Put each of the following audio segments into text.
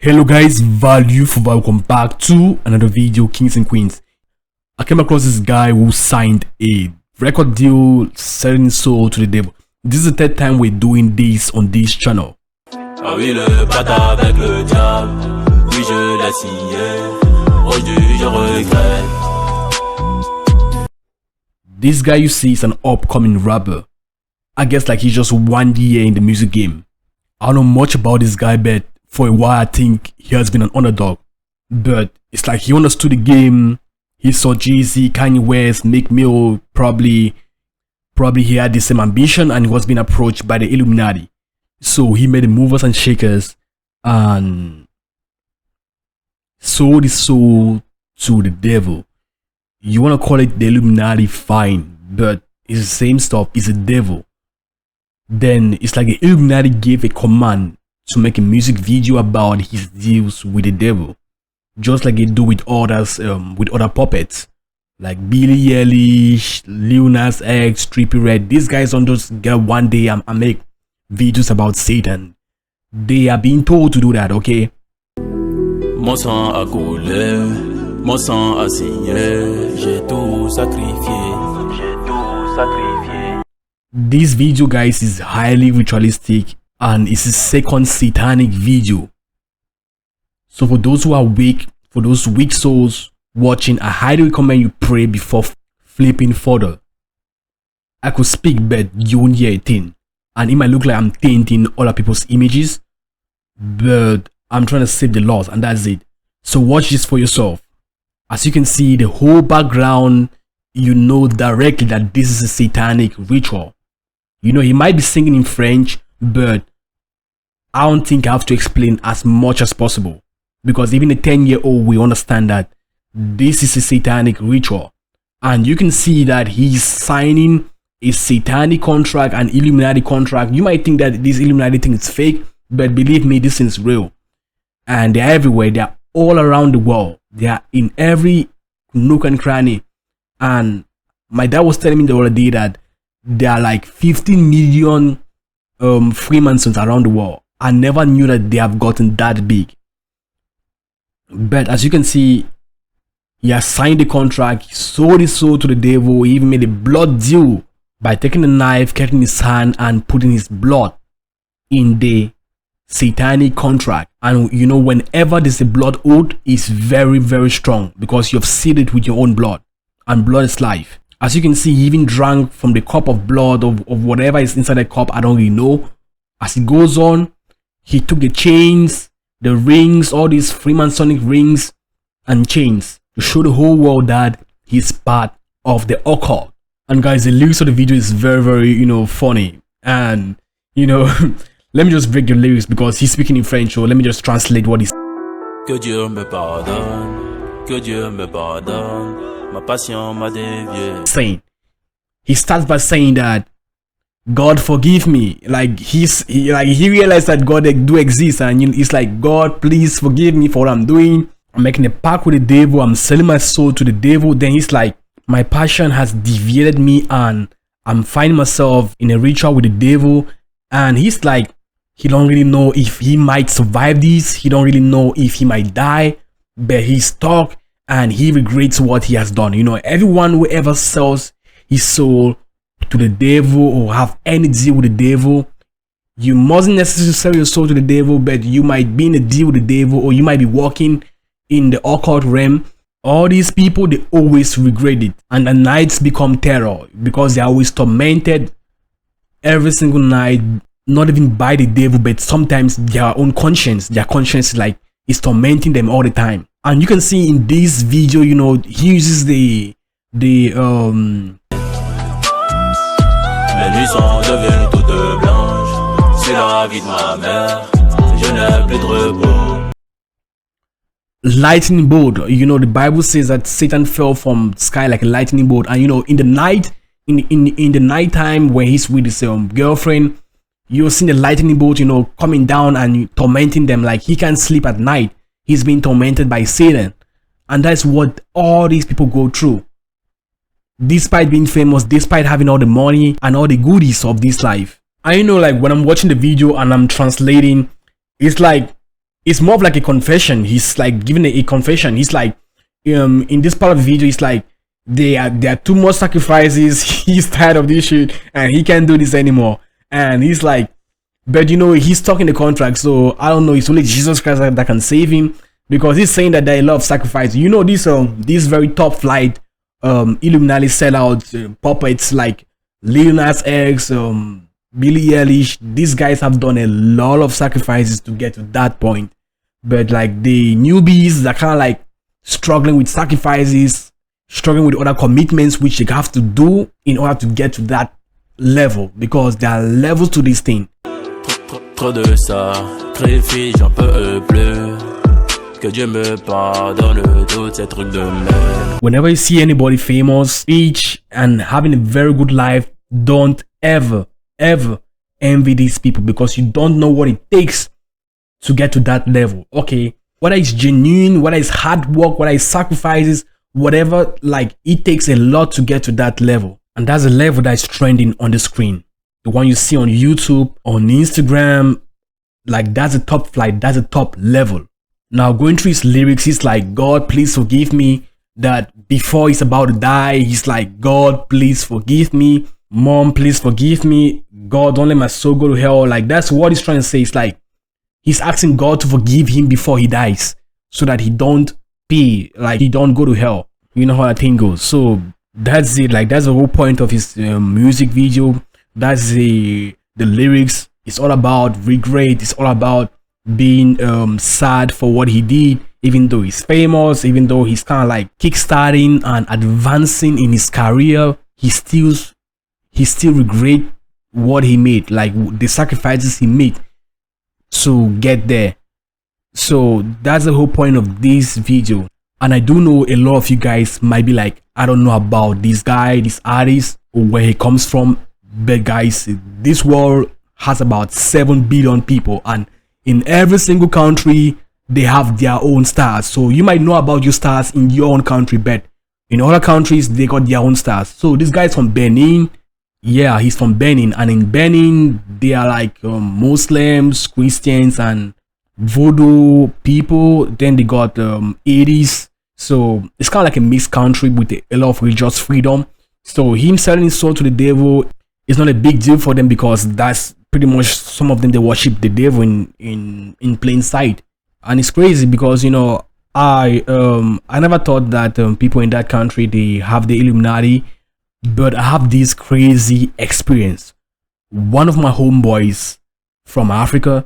Hello guys, welcome back to another video, Kings and Queens. I came across this guy who signed a record deal selling his soul to the devil. This is the third time we're doing this on this channel. Ah oui, le pacte avec le diable, oui je l'ai signé, aujourd'hui je regrette. This guy you see is an upcoming rapper. I guess like he's just 1 year in the music game. I don't know much about this guy, but for a while I think he has been an underdog. But it's like he understood the game. He saw Jay-Z, Kanye West, Meek Mill, probably he had the same ambition and he was being approached by the Illuminati. So he made the movers and shakers and sold his soul to the devil. You want to call it the Illuminati, fine, but it's the same stuff, it's the devil. Then it's like the Illuminati gave a command to make a music video about his deals with the devil, just like they do with others, with other puppets like Billie Eilish, Lil Nas X, Trippie Redd. These guys don't just get one day and make videos about Satan. They are being told to do that, okay? Mon sang a coulé, mon sang a signé, j'ai tout sacrifié, This video, guys, is highly ritualistic and it's a second satanic video. So for those who are weak, for those weak souls watching, I highly recommend you pray before flipping further. I could speak, but you won't hear a thing, and it might look like I'm tainting other people's images, but I'm trying to save the laws, and that's it. So watch this for yourself. As you can see, the whole background, you know directly that this is a satanic ritual. You know, he might be singing in French, but I don't think I have to explain as much as possible, because even a 10-year-old will understand that this is a satanic ritual. And you can see that he's signing a satanic contract, an Illuminati contract. You might think that this Illuminati thing is fake, but believe me, this is real. And they're everywhere. They're all around the world. They are in every nook and cranny. And my dad was telling me the other day that there are like 15 million Freemasons around the world. I never knew that they have gotten that big. But as you can see, he has signed the contract, he sold his soul to the devil. He even made a blood deal by taking a knife, cutting his hand and putting his blood in the satanic contract. And you know, whenever there's a blood oath, it's very, very strong because you've sealed it with your own blood, and blood is life. As you can see, he even drank from the cup of blood of whatever is inside the cup. I don't really know. As it goes on, he took the chains, the rings, all these Freemasonic rings and chains to show the whole world that he's part of the occult. And guys, the lyrics of the video is very, very, you know, funny. And, you know, let me just break the lyrics because he's speaking in French, so let me just translate what he's Que Dieu me pardonne, que Dieu me pardonne, ma passion m'a dévié. saying. He starts by saying that God forgive me. Like he realized that God do exist, and you know, it's like, God, please forgive me for what I'm doing. I'm making a pact with the devil. I'm selling my soul to the devil. Then he's like, my passion has deviated me and I'm finding myself in a ritual with the devil. And he's like, he don't really know if he might survive this. He don't really know if he might die, but he's stuck and he regrets what he has done. You know, everyone who ever sells his soul to the devil or have any deal with the devil, you mustn't necessarily sell your soul to the devil, but you might be in a deal with the devil, or you might be walking in the occult realm. All these people, they always regret it, and the nights become terror because they're always tormented every single night, not even by the devil, but sometimes their own conscience. Their conscience is tormenting them all the time. And you can see in this video, you know, he uses the Les nuits sont devenues toutes blanches, c'est la vie de ma mère, je n'ai plus de repos. lightning bolt. You know, the Bible says that Satan fell from the sky like a lightning bolt, and you know, in the night, in the nighttime when he's with his girlfriend, you're seeing the lightning bolt, you know, coming down and tormenting them. Like he can't sleep at night. He's being tormented by Satan, and that's what all these people go through. Despite being famous, despite having all the money and all the goodies of this life. I know, like when I'm watching the video and I'm translating, it's like it's more of like a confession. He's like giving a confession. He's like, in this part of the video, he's like, there are too much sacrifices. He's tired of this shit and he can't do this anymore. And he's like, but you know, he's talking the contract, so I don't know. It's only Jesus Christ that can save him, because he's saying that there are a lot of sacrifice. You know, these very top flight Illuminati sellout puppets like Lil Nas X, Billie Eilish. These guys have done a lot of sacrifices to get to that point. But like the newbies that kind of like struggling with sacrifices, struggling with other commitments which they have to do in order to get to that level, because there are levels to this thing. Trop de sacrifices, j'en peux plus. Que Dieu me pardonne tous ces trucs de merde. Whenever you see anybody famous, rich, and having a very good life, don't ever envy these people, because you don't know what it takes to get to that level. Okay, whether it's genuine, whether it's hard work, whether it's sacrifices, whatever, like it takes a lot to get to that level. And that's the level that is trending on the screen. The one you see on YouTube, on Instagram, like that's the top flight, that's the top level. Now going through his lyrics, he's like, God, please forgive me. That before he's about to die, he's like, God, please forgive me. Mom, please forgive me. God, don't let my soul go to hell. Like that's what he's trying to say. It's like he's asking God to forgive him before he dies, so that he don't pay, like he don't go to hell. You know how that thing goes. So that's it. Like that's the whole point of his music video. That's the lyrics. It's all about regret. It's all about being sad for what he did, even though he's famous, even though he's kind of like kickstarting and advancing in his career. He still regret what he made, like the sacrifices he made to get there. So that's the whole point of this video. And I do know a lot of you guys might be like, I don't know about this guy, this artist, or where he comes from. But guys, this world has about 7 billion people, and in every single country they have their own stars. So you might know about your stars in your own country, but in other countries they got their own stars. So this guy's from Benin. Yeah, he's from Benin, and in Benin they are like Muslims, Christians, and Voodoo people. Then they got 80s. So it's kind of like a mixed country with a lot of religious freedom. So him selling his soul to the devil is not a big deal for them, because that's pretty much, some of them, they worship the devil in plain sight. And it's crazy because, you know, I never thought that people in that country, they have the Illuminati, but I have this crazy experience. One of my homeboys from Africa,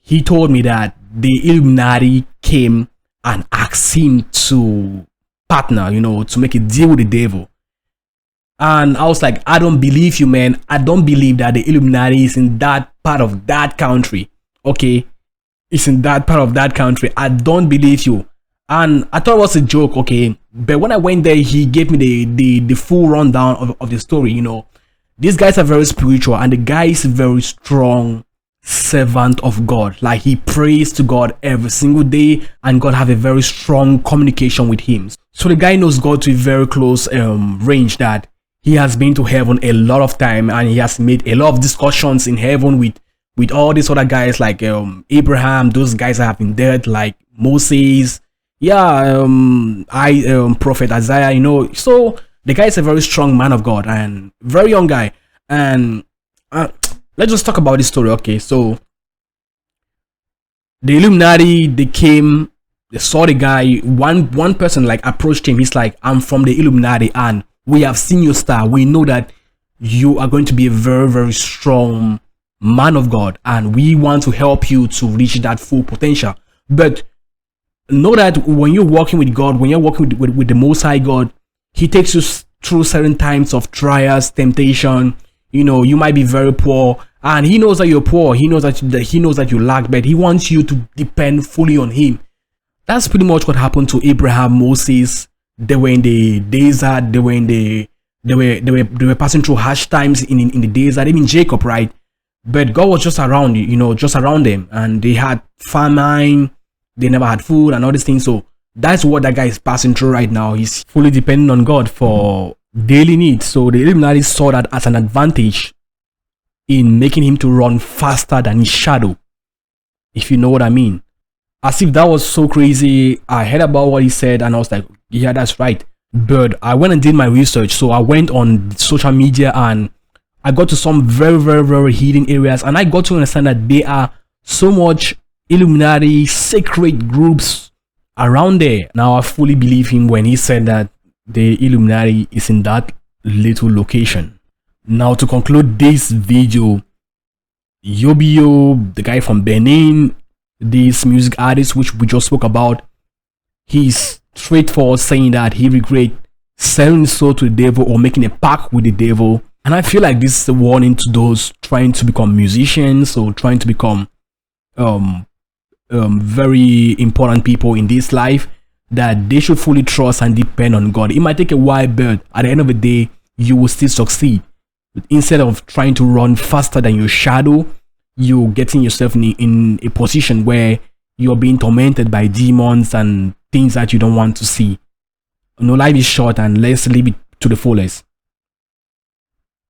he told me that the Illuminati came and asked him to partner, you know, to make a deal with the devil. And I was like, I don't believe you, man. I don't believe that the Illuminati is in that part of that country. Okay, it's in that part of that country. I don't believe you. And I thought it was a joke, okay. But when I went there, he gave me the full rundown of the story. You know, these guys are very spiritual, and the guy is a very strong servant of God. Like he prays to God every single day, and God have a very strong communication with him. So the guy knows God to a very close range, that he has been to heaven a lot of time, and he has made a lot of discussions in heaven with all these other guys like Abraham. Those guys have been dead, like Moses. Yeah, Prophet Isaiah. You know, so the guy is a very strong man of God and very young guy. And let's just talk about this story. Okay, so the Illuminati, they came, they saw the guy. One person like approached him. He's like, I'm from the Illuminati, and we have seen your star. We know that you are going to be a very, very strong man of God, and we want to help you to reach that full potential. But know that when you're working with God, when you're working with the Most High God, He takes you through certain times of trials, temptation. You know, you might be very poor, and He knows that you're poor. He knows that you lack, but He wants you to depend fully on Him. That's pretty much what happened to Abraham, Moses. They were in the desert. They were passing through harsh times in the desert. Even Jacob, right? But God was just around, you know, just around them, and they had famine. They never had food and all these things. So that's what that guy is passing through right now. He's fully dependent on God for daily needs. So the Illuminati saw that as an advantage in making him to run faster than his shadow. if you know what I mean. As if that was so crazy. I heard about what he said and I was like, yeah, that's right. But I went and did my research. So I went on social media and I got to some very, very, very hidden areas, and I got to understand that there are so much Illuminati secret groups around there. Now I fully believe him when he said that the Illuminati is in that little location. Now to conclude this video, Yobiyo, the guy from Benin, this music artist which we just spoke about, he's straightforward saying that he regret selling his soul to the devil or making a pact with the devil. And I feel like this is a warning to those trying to become musicians or trying to become very important people in this life, that they should fully trust and depend on God. It might take a while, but at the end of the day, you will still succeed. Instead of trying to run faster than your shadow, you're getting yourself in a position where you're being tormented by demons and things that you don't want to see. Life is short, and let's live it to the fullest.